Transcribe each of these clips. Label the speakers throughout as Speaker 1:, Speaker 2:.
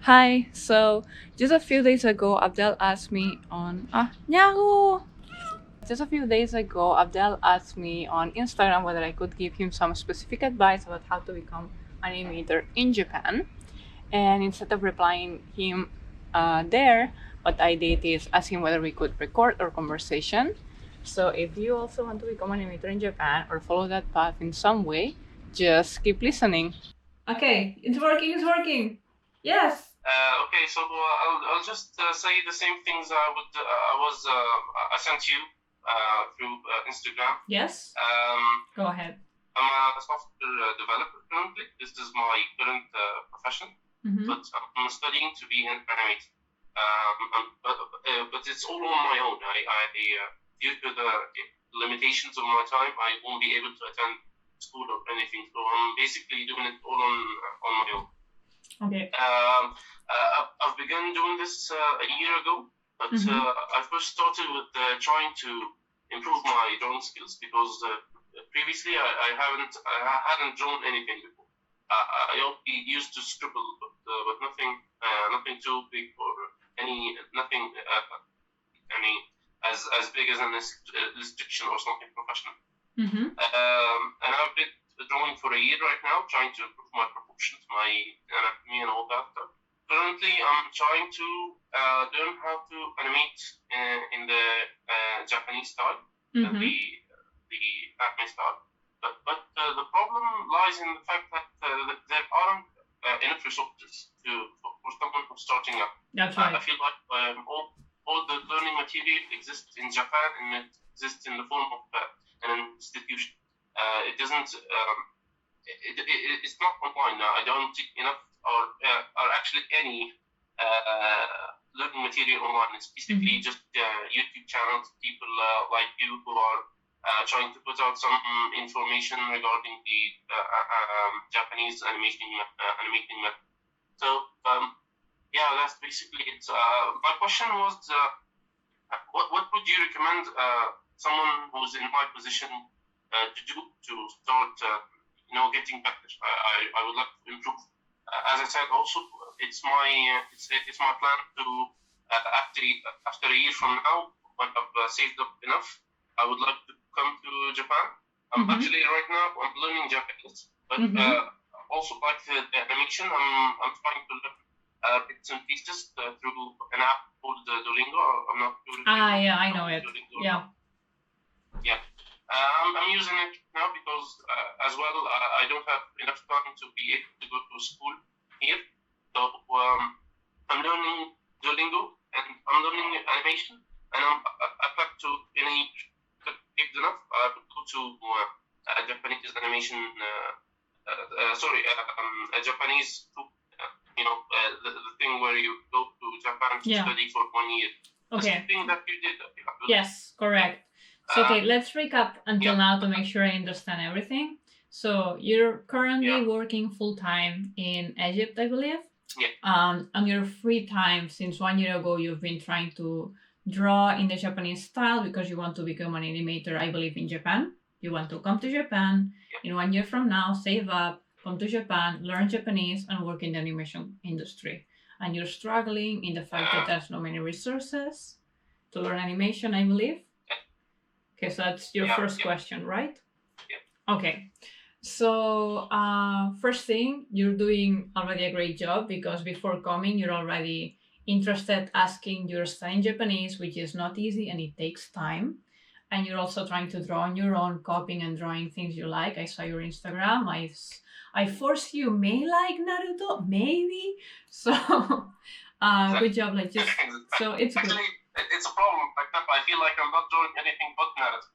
Speaker 1: Hi, so just a few days ago, Abdel asked me on Yahoo! Just a few days ago, Abdel asked me on Instagram whether I could give him some specific advice about how to become an animator in Japan. And instead of replying him there, what I did is ask him whether we could record our conversation. So if you also want to become an animator in Japan or follow that path in some way, just keep listening. Okay, it's working, it's working. Yes.
Speaker 2: Okay, so I'll just say the same things I sent you through Instagram.
Speaker 1: Yes. Go ahead.
Speaker 2: I'm a software developer currently. This is my current profession, but I'm studying to be an animator. But it's all on my own. Due to the limitations of my time, I won't be able to attend school or anything. So I'm basically doing it all on my own.
Speaker 1: Okay.
Speaker 2: I've begun doing this a year ago, but I first started with trying to improve my drawing skills because previously I hadn't drawn anything before. I only used to scribble, but nothing too big or nothing any as big as an illustration or something professional. And I've been drawing for a year right now, trying to improve my proportions, my anatomy, and all that stuff. Currently, I'm trying to learn how to animate in the Japanese style, the anime style. But the problem lies in the fact that there aren't enough resources for someone who's starting up.
Speaker 1: That's right.
Speaker 2: I feel like all the learning material exists in Japan and it exists in the form of an institution. It doesn't. It's not online. I don't see enough or actually any learning material online. It's basically just YouTube channels, people like you who are trying to put out some information regarding the Japanese animating method. So yeah, that's basically it. My question was, what would you recommend someone who's in my position to do to start, getting better? I would like to improve. As I said, also it's my plan to after a year from now, when I've saved up enough, I would like to come to Japan. Actually right now I'm learning Japanese, but also like the animation, I'm trying to learn bits and pieces through an app called Duolingo. I'm not sure if
Speaker 1: yeah, I know it.
Speaker 2: Duolingo.
Speaker 1: Yeah.
Speaker 2: Yeah. I'm using it now because as well I don't have enough time to be able to go to school here. So I'm learning Duolingo and I'm learning animation, and I plan to if enough I would go to a Japanese animation. A Japanese the thing where you go to Japan to study for 1 year.
Speaker 1: Okay.
Speaker 2: The thing that you did.
Speaker 1: Yes, correct. So, okay, let's recap until now to make sure I understand everything. So you're currently working full-time in Egypt, I believe?
Speaker 2: Yeah.
Speaker 1: On your free time, since 1 year ago, you've been trying to draw in the Japanese style because you want to become an animator, I believe, in Japan. You want to come to Japan in 1 year from now, save up, come to Japan, learn Japanese, and work in the animation industry. And you're struggling in the fact that there's no many resources to learn animation, I believe. Okay, so that's your first question, right?
Speaker 2: Yeah.
Speaker 1: Okay. So first thing, you're doing already a great job because before coming, you're already interested, asking, you're studying Japanese, which is not easy and it takes time. And you're also trying to draw on your own, copying and drawing things you like. I saw your Instagram. I force you may like Naruto, maybe. So good job. So it's
Speaker 2: actually
Speaker 1: good.
Speaker 2: It's a problem. I feel like I'm not doing anything but Naruto.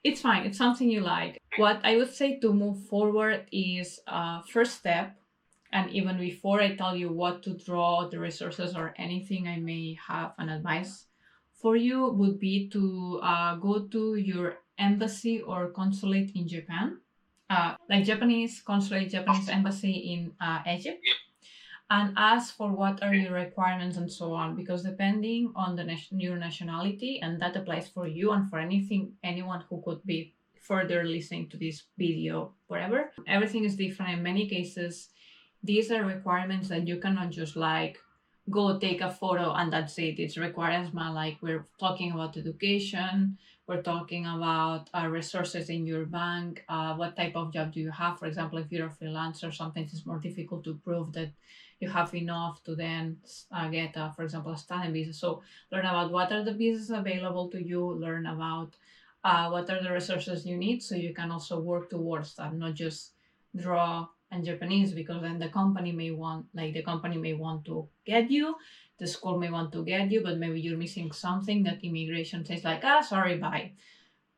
Speaker 1: It's fine. It's something you like. What I would say to move forward is first step. And even before I tell you what to draw, the resources or anything I may have an advice for you would be to go to your embassy or consulate in Japan, like Japanese consulate, Japanese embassy in Egypt, and ask for what are your requirements and so on. Because depending on your nationality, and that applies for you and for anyone who could be further listening to this video, whatever, everything is different. In many cases, these are requirements that you cannot just like go take a photo and that's it. It's requirements, like we're talking about education, we're talking about resources in your bank, what type of job do you have. For example, if you're a freelancer, sometimes it's more difficult to prove that you have enough to then get, for example, a student visa. So learn about what are the visas available to you, learn about what are the resources you need so you can also work towards that, not just draw and Japanese, because then the company may want to get you, the school may want to get you, but maybe you're missing something that immigration says like, sorry, bye.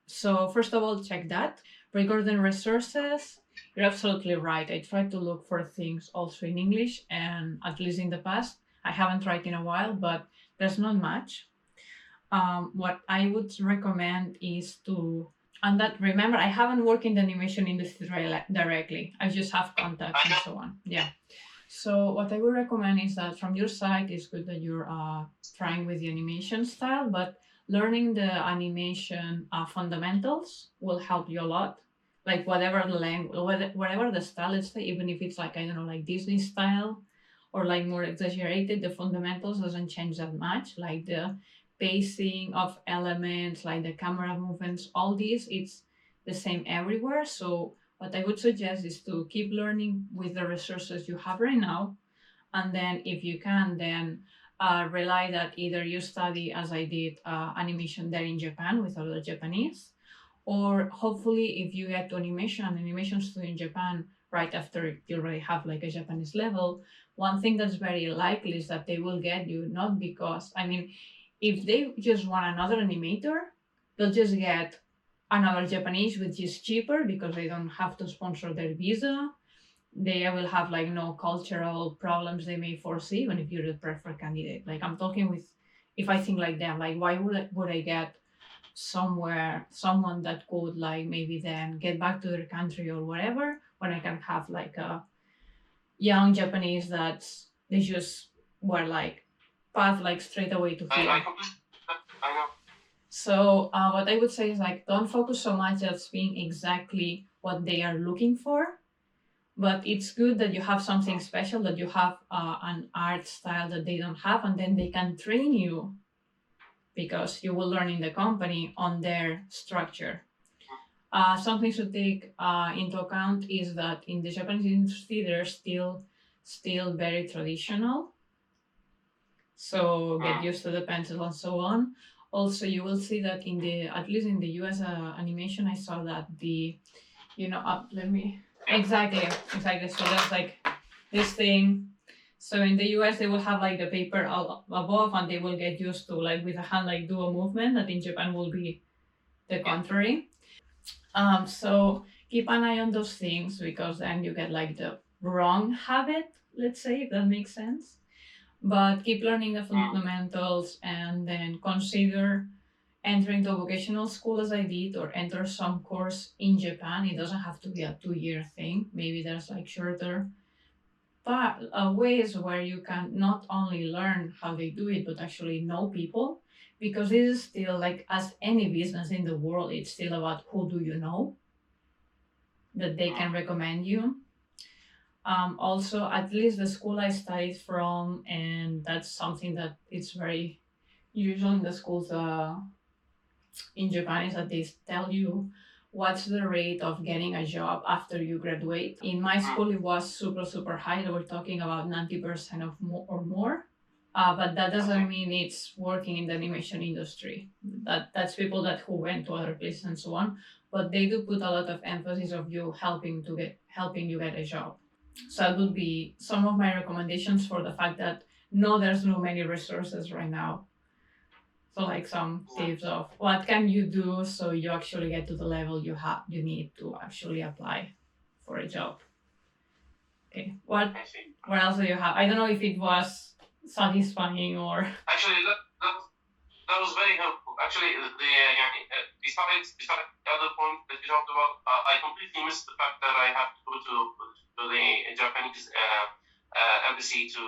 Speaker 1: So first of all, check that. Regarding resources, you're absolutely right. I try to look for things also in English, and at least in the past, I haven't tried in a while, but there's not much. What I would recommend is to, and that remember, I haven't worked in the animation industry directly. I just have contacts and so on. Yeah. So what I would recommend is that from your side, it's good that you're trying with the animation style, but learning the animation fundamentals will help you a lot. Like whatever the language, whatever the style is, even if it's like, I don't know, like Disney style or like more exaggerated, the fundamentals doesn't change that much. Like the pacing of elements, like the camera movements, all these, it's the same everywhere. So what I would suggest is to keep learning with the resources you have right now. And then if you can, then rely that either you study, as I did, animation there in Japan with other Japanese, or hopefully if you get to animation studio in Japan right after you already have like a Japanese level, one thing that's very likely is that they will get you, not because, I mean, if they just want another animator, they'll just get another Japanese, which is cheaper because they don't have to sponsor their visa. They will have like no cultural problems they may foresee, even if you're the preferred candidate. Like I'm talking with, if I think like them, like why would I get someone that could like maybe then get back to their country or whatever, when I can have like a young Japanese that they just were like path like straight away to here.
Speaker 2: I know.
Speaker 1: So what I would say is like don't focus so much as being exactly what they are looking for, but it's good that you have something special, that you have an art style that they don't have, and then they can train you because you will learn in the company on their structure. Something to take into account is that in the Japanese industry, they're still very traditional. So get used to the pencil and so on. Also, you will see that in the, at least in the US animation, I saw that the, let me, exactly. So there's like this thing. So in the US, they will have like the paper above, and they will get used to like with a hand like do a movement that in Japan will be the contrary. So keep an eye on those things, because then you get like the wrong habit, let's say, if that makes sense. But keep learning the fundamentals, and then consider entering the vocational school as I did, or enter some course in Japan. It doesn't have to be a 2-year thing. Maybe there's like shorter ways where you can not only learn how they do it, but actually know people. Because this is still like, as any business in the world, it's still about who do you know that they can recommend you. Also, at least the school I studied from, and that's something that it's very usual in the schools in Japan, is that they tell you what's the rate of getting a job after you graduate. In my school, it was super, super high. They were talking about 90% of more or more. But that doesn't mean it's working in the animation industry. That's people that who went to other places and so on. But they do put a lot of emphasis of you helping you get a job. So that would be some of my recommendations, for the fact that no, there's no many resources right now. So like some tips of what can you do so you actually get to the level you need to actually apply for a job. Okay, what else do you have? I don't know if it was satisfying or.
Speaker 2: Actually, that was very helpful. Actually, besides the other point that you talked about, I completely missed the fact that I have to go to the Japanese embassy to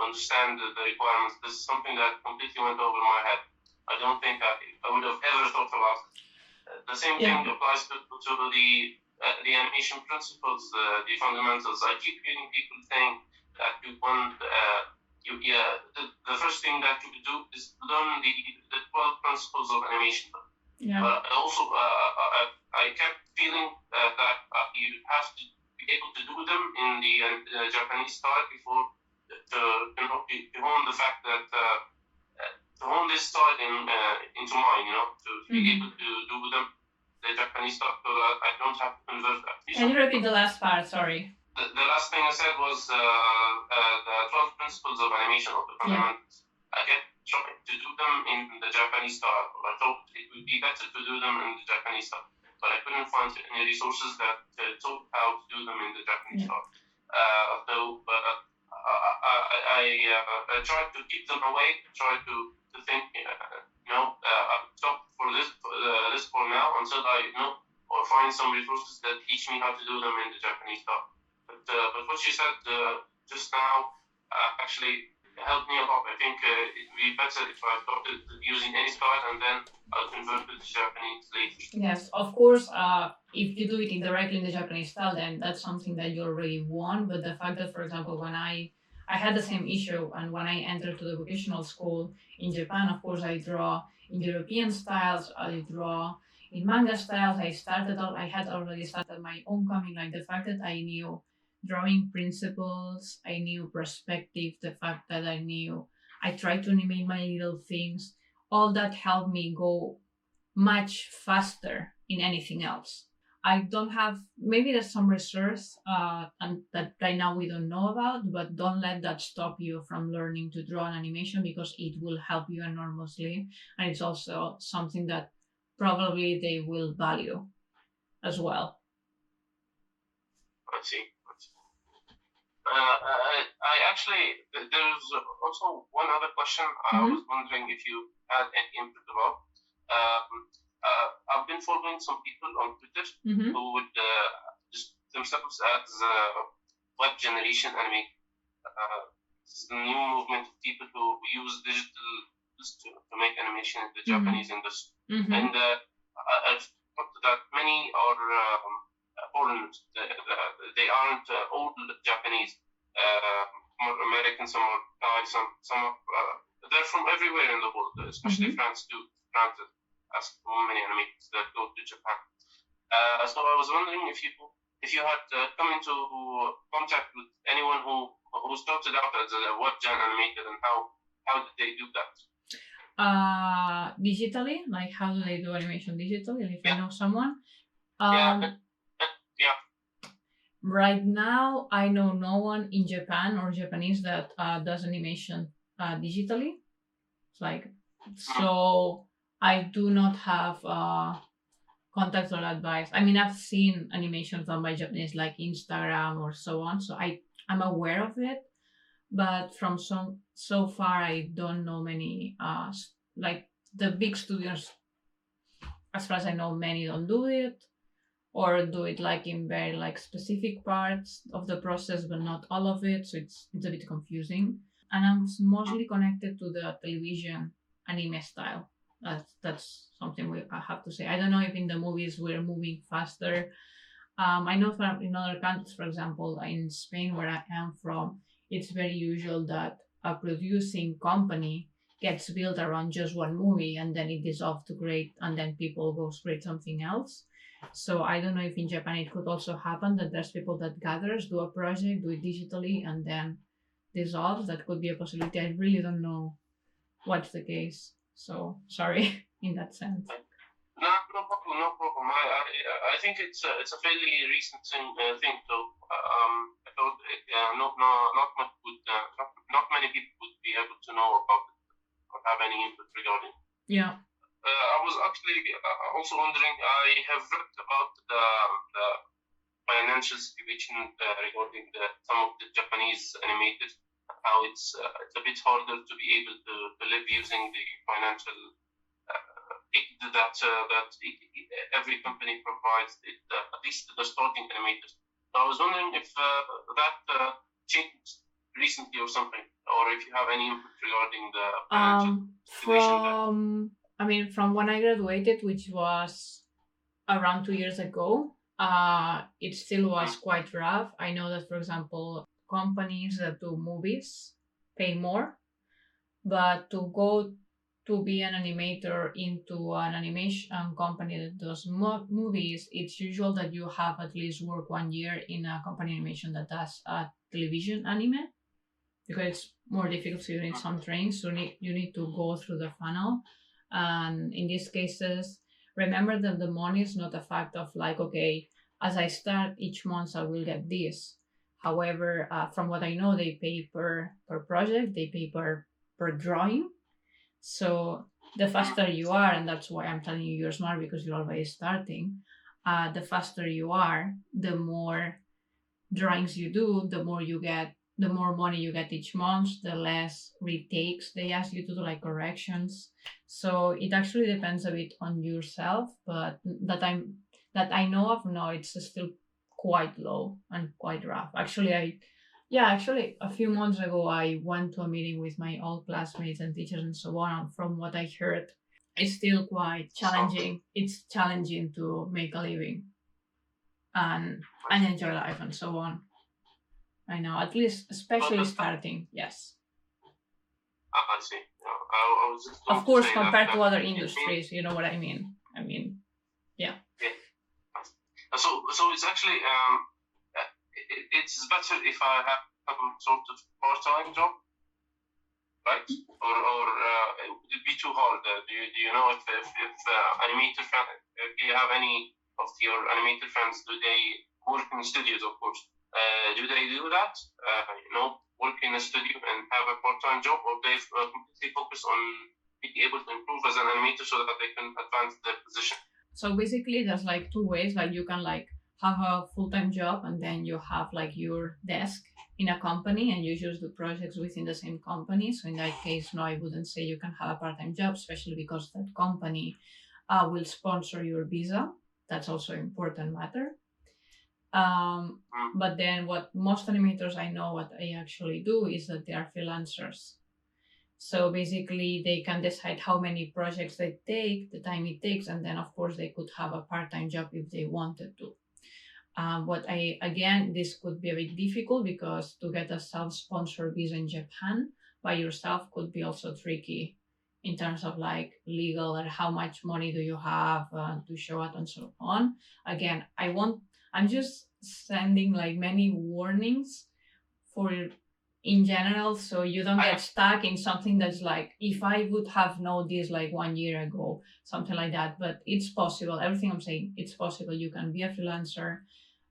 Speaker 2: understand the requirements. This is something that completely went over my head. I don't think I would have ever thought about it. The same thing applies to the the animation principles, the fundamentals. I keep hearing people saying that you want, the first thing that you do is learn the 12 principles of animation.
Speaker 1: Yeah.
Speaker 2: But also, I kept feeling that you have to be able to do them in the Japanese style before to hone the fact that to hone this style into mine, to be able to do them the Japanese style, so that I don't have to convert that.
Speaker 1: Can you repeat the last part? Sorry.
Speaker 2: The last thing I said was the 12 principles of animation, of the fundamentals. I kept trying to do them in the Japanese style. I thought it would be better to do them in the Japanese style, but I couldn't find any resources that taught how to do them in the Japanese style. So I tried to keep them away, tried to think, stop for this for now until I know or find some resources that teach me how to do them in the Japanese style. But what she said just now actually helped me a lot. I think it would be better if I started using any style and then I'll convert it to Japanese later.
Speaker 1: Yes, of course. If you do it indirectly in the Japanese style, then that's something that you already want. But the fact that, for example, when I had the same issue, and when I entered to the vocational school in Japan, of course, I draw in European styles. I draw in manga styles. I had already started my own comic. Like the fact that I knew drawing principles, I knew perspective, the fact that I tried to animate my little things, all that helped me go much faster in anything else. I don't have, maybe there's some resource and that right now we don't know about, but don't let that stop you from learning to draw an animation, because it will help you enormously. And it's also something that probably they will value as well.
Speaker 2: I see. I actually, there's also one other question. I was wondering if you had any input about. I've been following some people on Twitter who would just themselves as web generation animate. This is the new movement of people who use digital to make animation in the Japanese industry. And I've thought that many are foreigners. They aren't all Japanese. Some are American, some are Thai, some are, they're from everywhere in the world, especially France too. France has so many animators that go to Japan. So I was wondering if you had come into contact with anyone who started out as a web gen animator, and how did they do that?
Speaker 1: Digitally, like how do they do animation digitally? If I know someone. Right now, I know no one in Japan or Japanese that does animation digitally. It's like, so I do not have contacts or advice. I mean, I've seen animations done by Japanese, like Instagram or so on, so I'm aware of it. But from so far, I don't know many. Like the big studios, as far as I know, many don't do it, or do it like in very like specific parts of the process, but not all of it. So it's a bit confusing. And I'm mostly connected to the television anime style. That's something I have to say. I don't know if in the movies we're moving faster. I know from in other countries, for example, in Spain, where I am from, it's very usual that a producing company gets built around just one movie, and then it dissolves to create, and then people go create something else. So I don't know if in Japan it could also happen that there's people that gathers, do a project, do it digitally, and then dissolves. That could be a possibility. I really don't know what's the case. So sorry in that sense.
Speaker 2: No problem. I think it's a fairly recent thing. So I thought not many people would be able to know about it or have any input regarding.
Speaker 1: Yeah.
Speaker 2: I was actually also wondering. I have read about the financial situation regarding some of the Japanese animators. How it's a bit harder to be able to live using the financial aid that every company provides, at least the starting animators. So I was wondering if that changed recently or something, or if you have any input regarding the financial situation.
Speaker 1: From when I graduated, which was around 2 years ago, it still was quite rough. I know that, for example, companies that do movies pay more, but to go to be an animator into an animation company that does movies, it's usual that you have at least work 1 year in a company animation that does a television anime, because it's more difficult, so you need some training, so you need to go through the funnel. And in these cases, remember that the money is not a fact of like, okay, as I start each month I will get this. However, from what I know, they pay per project, they pay per drawing. So the faster you are, and that's why I'm telling you you're smart, because you're already starting, the faster you are, the more drawings you do, the more you get, the more money you get each month, the less retakes they ask you to do, like corrections. So it actually depends a bit on yourself, but that I know of, no, it's still quite low and quite rough. Actually, a few months ago, I went to a meeting with my old classmates and teachers and so on. And from what I heard, it's still quite challenging. It's challenging to make a living and enjoy life and so on. I know, at least, especially starting, yes.
Speaker 2: I see. I was just going
Speaker 1: Of course,
Speaker 2: to say
Speaker 1: compared
Speaker 2: that,
Speaker 1: to other industries, you know what I mean. Yeah.
Speaker 2: So it's actually it's better if I have some sort of part-time job, right? Or would it be too hard? Do you know if animator friend, do you have any of your animator friends? Do they work in studios? Of course. Do they do that? Work in a studio and have a part-time job, or they completely focus on being able to improve as an animator so that they can advance their position?
Speaker 1: So basically, there's like two ways. Like you can like have a full-time job, and then you have like your desk in a company, and you just do projects within the same company. So in that case, no, I wouldn't say you can have a part-time job, especially because that company will sponsor your visa. That's also an important matter. But then what most animators I know what they actually do is that they are freelancers. So basically they can decide how many projects they take, the time it takes, and then of course they could have a part-time job if they wanted to. This could be a bit difficult because to get a self-sponsored visa in Japan by yourself could be also tricky in terms of like legal or how much money do you have to show it and so on. Again, I'm just sending like many warnings for in general, so you don't get stuck in something that's like, if I would have known this like 1 year ago, something like that. But it's possible. Everything I'm saying, it's possible. You can be a freelancer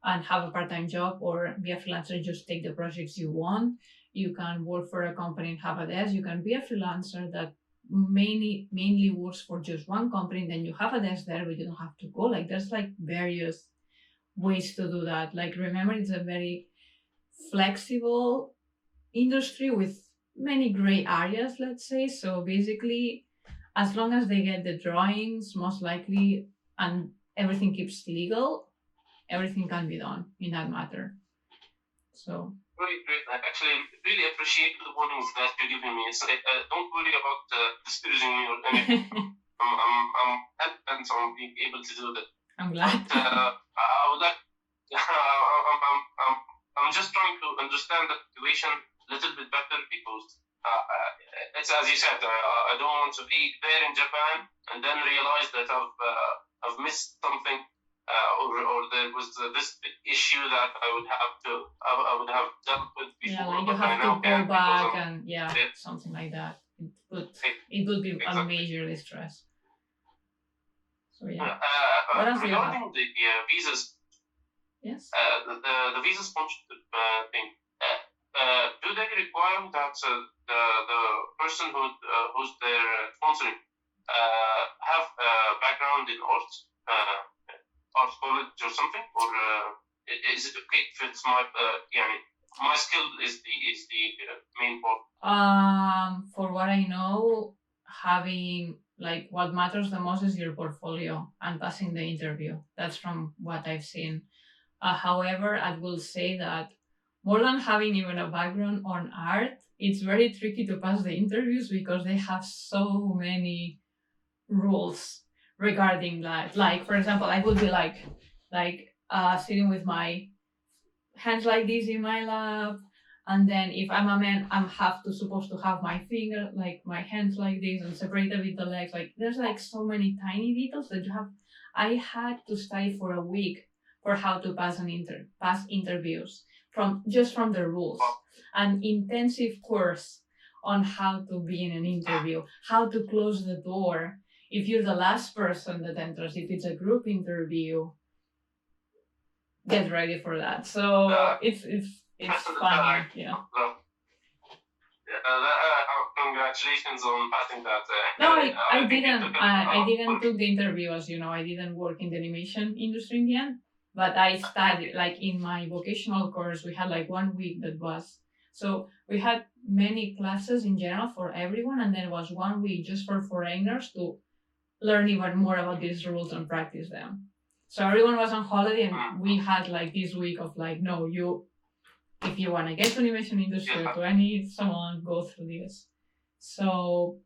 Speaker 1: and have a part-time job, or be a freelancer and just take the projects you want. You can work for a company and have a desk. You can be a freelancer that mainly works for just one company, and then you have a desk there, but you don't have to go. Like there's like various ways to do that. Like remember, it's a very flexible industry with many gray areas, let's say. So basically, as long as they get the drawings, most likely, and everything keeps legal, everything can be done in that matter. So
Speaker 2: Great. I actually really appreciate the warnings that you're giving me. So, don't worry about discouraging me or anything. I'm bent on being able to do that.
Speaker 1: I'm glad.
Speaker 2: But I would like. I'm just trying to understand the situation a little bit better, because it's as you said. I don't want to be there in Japan and then realize that I've missed something, or there was this ip that I would have dealt with before.
Speaker 1: Yeah, like you have to go back and something like that. It would be a major distress. So yeah.
Speaker 2: Regarding the visas.
Speaker 1: Yes.
Speaker 2: The visa sponsorship thing. Do they require that the person who's they're sponsoring have a background in art college or something, or is it okay if it's my skill is the main part?
Speaker 1: For what I know, having like what matters the most is your portfolio and passing the interview. That's from what I've seen. However, I will say that more than having even a background on art, it's very tricky to pass the interviews because they have so many rules regarding that. Like, for example, I would be like sitting with my hands like this in my lap. And then if I'm a man, I'm supposed to have my finger, like my hands like this and separated with the legs. Like there's like so many tiny details that you have. I had to study for a week for how to pass interviews from the rules. An intensive course on how to be in an interview, how to close the door if you're the last person that enters, if it's a group interview, get ready for that. So it's fun. Yeah.
Speaker 2: Congratulations on passing that.
Speaker 1: No, I didn't. I didn't took the interview, as you know. I didn't work in the animation industry in the end. But I studied, like in my vocational course, we had like 1 week that was. So we had many classes in general for everyone, and then was 1 week just for foreigners to learn even more about these rules and practice them. So everyone was on holiday, and we had like this week of like, no, if you want to get to animation industry or to any someone, go through this. So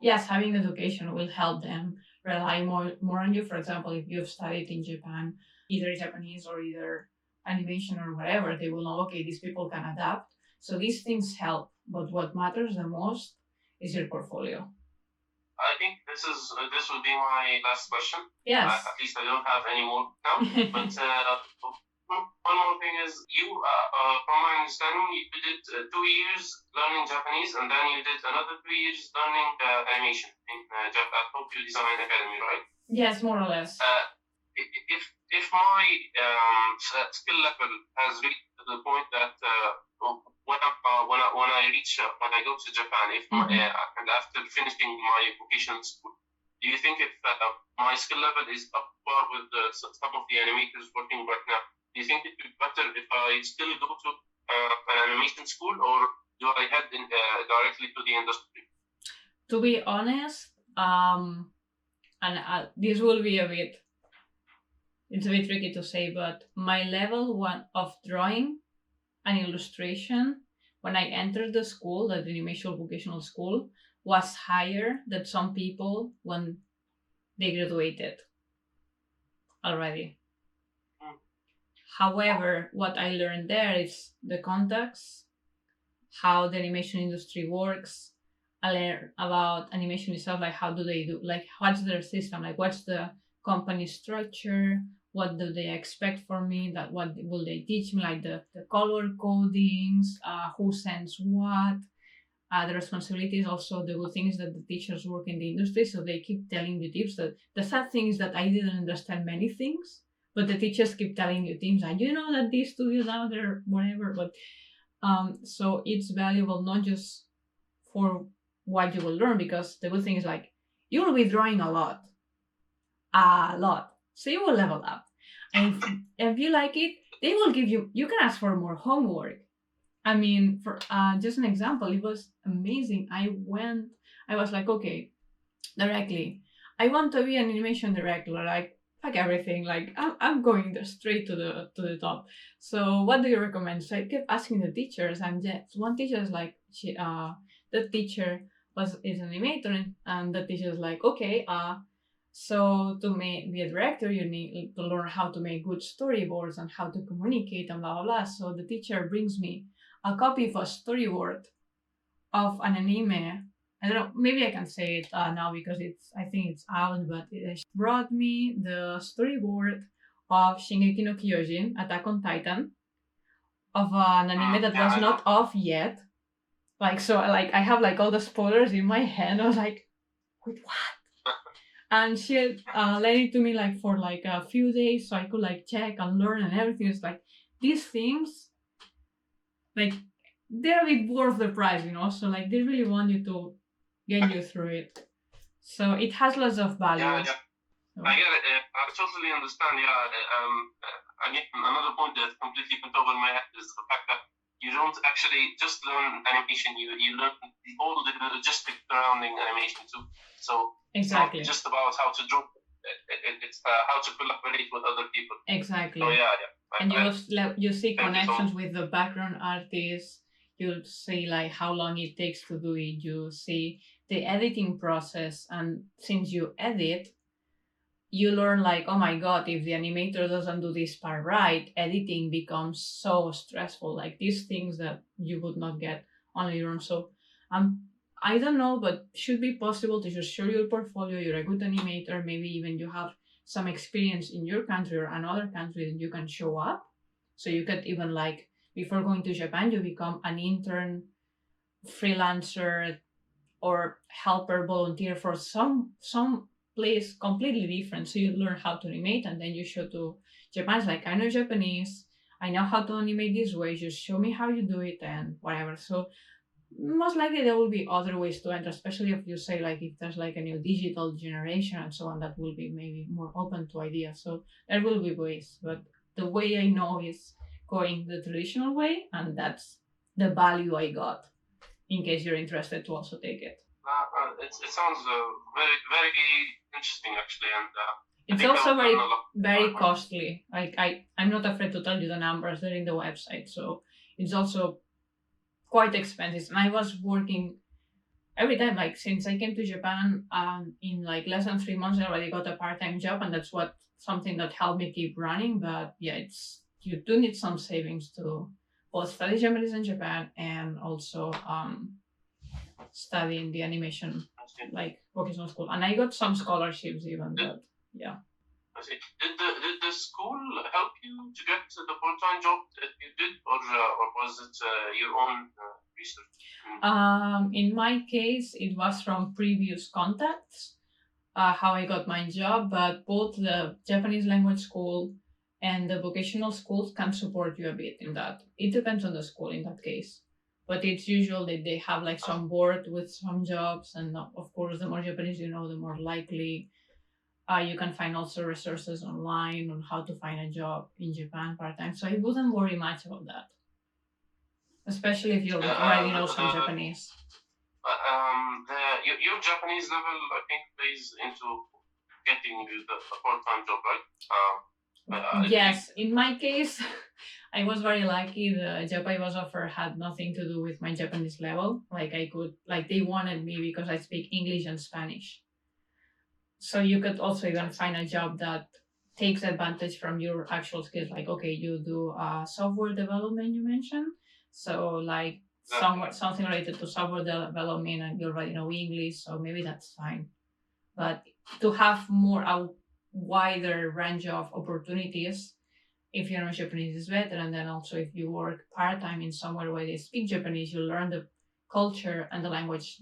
Speaker 1: yes, having education will help them rely more on you. For example, if you've studied in Japan, either Japanese or either animation or whatever, they will know, okay, these people can adapt. So these things help, but what matters the most is your portfolio.
Speaker 2: I think this would be my last question.
Speaker 1: Yes.
Speaker 2: At least I don't have any more now. But one more thing is, from my understanding, you did 2 years learning Japanese, and then you did another 3 years learning animation in Tokyo Design Academy, right?
Speaker 1: Yes, more or less.
Speaker 2: If my skill level has reached to the point that when I go to Japan, and after finishing my vocational school, do you think if my skill level is up par with some of the animators working right now, do you think it would be better if I still go to an animation school, or do I head directly to the industry?
Speaker 1: To be honest, and this will be it's a bit tricky to say, but my level one of drawing and illustration when I entered the school, the animation vocational school, was higher than some people when they graduated already. However, what I learned there is the context, how the animation industry works. I learned about animation itself, like how do they do, like what's their system, like what's the company structure, what do they expect from me, that what will they teach me, like the color codings, who sends what, the responsibilities. Also the good thing is that the teachers work in the industry, so they keep telling you tips. That the sad thing is that I didn't understand many things, but the teachers keep telling you things, and you know that these studios out there, whatever. But so it's valuable not just for what you will learn, because the good thing is like you will be drawing a lot, so you will level up, and if you like it, they will give you can ask for more homework. I mean, for just an example, it was amazing. I was like, okay, directly, I want to be an animation director, like fuck everything, like I'm going straight to the top. So what do you recommend? So I kept asking the teachers, and one teacher is like, the teacher is an animator, and the teacher is like, okay, so to be a director, you need to learn how to make good storyboards and how to communicate and blah blah blah. So the teacher brings me a copy of a storyboard of an anime. I don't know, maybe I can say it now because I think it's out, but she brought me the storyboard of Shingeki no Kyojin, Attack on Titan, of an anime that was not off yet. Like, so like I have like all the spoilers in my hand. I was like, wait, what? And she lent it to me like for like a few days, so I could like check and learn and everything. It's like these things, like they're a bit worth the price, you know. So like they really want you to get you through it. So it has lots of value.
Speaker 2: Yeah. So. I get it. I totally understand. Yeah. Again, another point that completely went over my head is the fact that you don't actually just learn animation. You learn all the logistics surrounding animation too. So
Speaker 1: exactly.
Speaker 2: It's not just about how to draw. It's how to collaborate with other people.
Speaker 1: Exactly.
Speaker 2: So yeah.
Speaker 1: And you see connections with the background artists. You see like how long it takes to do it. You see the editing process, and since you edit, you learn like, oh my god, if the animator doesn't do this part right, editing becomes so stressful. Like these things that you would not get on your own. So I don't know, but should be possible to just show your portfolio. You're a good animator. Maybe even you have some experience in your country or another country that you can show up. So you could even like before going to Japan, you become an intern, freelancer, or helper volunteer for some place completely different. So you learn how to animate and then you show to Japan. It's like, I know Japanese, I know how to animate this way, just show me how you do it and whatever. So most likely there will be other ways to enter, especially if you say like if there's like a new digital generation and so on, that will be maybe more open to ideas. So there will be ways, but the way I know is going the traditional way, and that's the value I got, in case you're interested to also take it.
Speaker 2: It sounds very, very interesting, actually, and
Speaker 1: it's also very costly. Like I'm not afraid to tell you the numbers. They're in the website, so it's also quite expensive. And I was working every time, like since I came to Japan, in like less than 3 months, I already got a part-time job, and that's what something that helped me keep running. But yeah, you do need some savings to both study Japanese in Japan and also studying the animation like vocational school. And I got some scholarships even, but yeah.
Speaker 2: I see. Did the school help you to get the full-time job that you did, or was it your own research?
Speaker 1: In my case, it was from previous contacts, how I got my job, but both the Japanese language school and the vocational schools can support you a bit in that. It depends on the school in that case. But it's usual that they have like some board with some jobs, and of course, the more Japanese you know, the more likely you can find also resources online on how to find a job in Japan part-time. So I wouldn't worry much about that, especially if you already know some Japanese.
Speaker 2: Your Japanese level, I think, plays into getting you the part-time job, right?
Speaker 1: Yes, in my case, I was very lucky. The job I was offered had nothing to do with my Japanese level. Like they wanted me because I speak English and Spanish. So you could also even find a job that takes advantage from your actual skills. Like, okay, you do software development, you mentioned. So like something related to software development, and you already know English, so maybe that's fine. But to have a wider range of opportunities, if you know Japanese is better. And then also if you work part-time in somewhere where they speak Japanese, you learn the culture and the language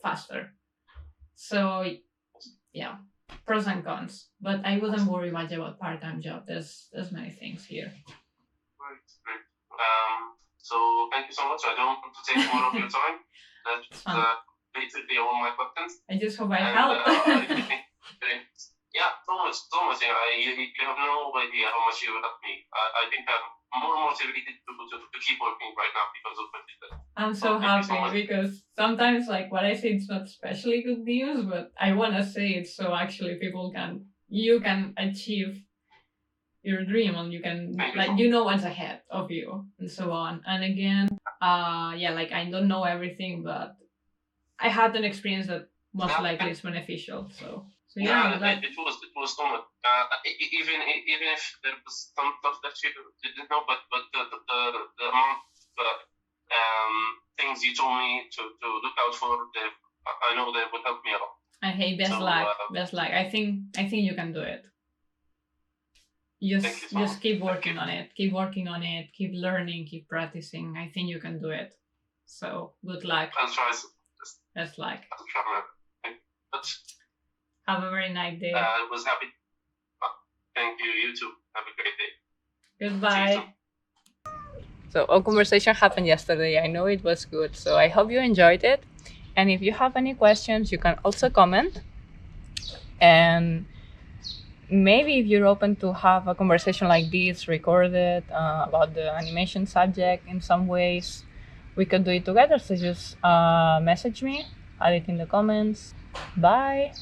Speaker 1: faster. So yeah, pros and cons. But I wouldn't worry much about part-time job. There's many things here.
Speaker 2: Great. So thank you so much. I don't want to take more of your time. That's basically all my questions.
Speaker 1: I just hope I helped.
Speaker 2: Yeah, so much. You have no idea how much you helped me. I think I'm more motivated to keep working right now because of what you did.
Speaker 1: I'm so happy because sometimes like what I say, it's not especially good news, but I want to say it so actually you can achieve your dream, and you can you know what's ahead of you and so on. And again, like I don't know everything, but I had an experience that most likely is beneficial. So yeah,
Speaker 2: it was so much. Even if there was some stuff that you didn't know, but the amount of things you told me to look out for, I know they would help me a lot.
Speaker 1: And hey, best luck. I think you can do it. Just keep working on it. Keep working on it. Keep learning. Keep practicing. I think you can do it. So good luck.
Speaker 2: I'll try.
Speaker 1: Best luck.
Speaker 2: But
Speaker 1: have a very nice day.
Speaker 2: I was happy. Thank you. You too. Have a great day.
Speaker 1: Goodbye. So our conversation happened yesterday. I know it was good. So I hope you enjoyed it. And if you have any questions, you can also comment. And maybe if you're open to have a conversation like this recorded about the animation subject in some ways, we could do it together. So just message me, add it in the comments. Bye.